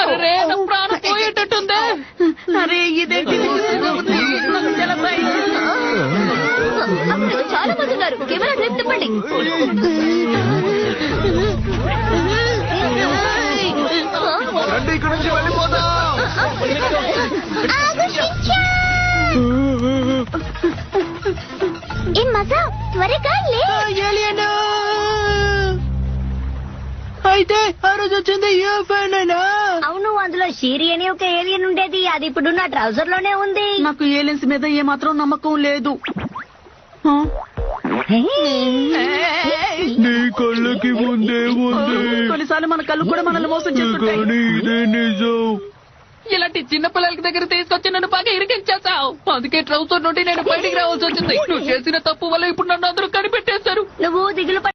అరే నా ప్రాణం పోయేటట్టుందే. అరే ఇదేంటి చాలా మంది ఉన్నారు. కెమెరా ట్రిప్ తిప్పండి. ఇక్కడ నుంచి వెళ్ళిపోదాం. ఏ మజా త్వరగా లే. అయితే ఆ రోజు వచ్చింది యూఎఫ్ఓనేనా? అవును, అందులో షీరి అని ఒక ఏలియన్ ఉండేది. అది ఇప్పుడు నా ట్రౌజర్ లోనే ఉంది. నాకు ఏలియన్స్ మీద ఏమాత్రం నమ్మకం లేదు. నీ కళ్ళకి ముందే ఉంది. కొన్నిసార్లు మన కళ్ళు కూడా మనల్ని మోసం చేస్తుంటాయి. ఇదే నిజం. ఇలాంటి చిన్న పిల్లల దగ్గర తీసుకొచ్చి నన్ను బాగా ఇరికించేసావు. అందుకే ట్రౌజర్ నుండి నేను బయటికి రావాల్సి వచ్చింది. నువ్వు చేసిన తప్పు వల్ల ఇప్పుడు నన్ను అందరూ కనిపెట్టేశారు. నువ్వు దిగులు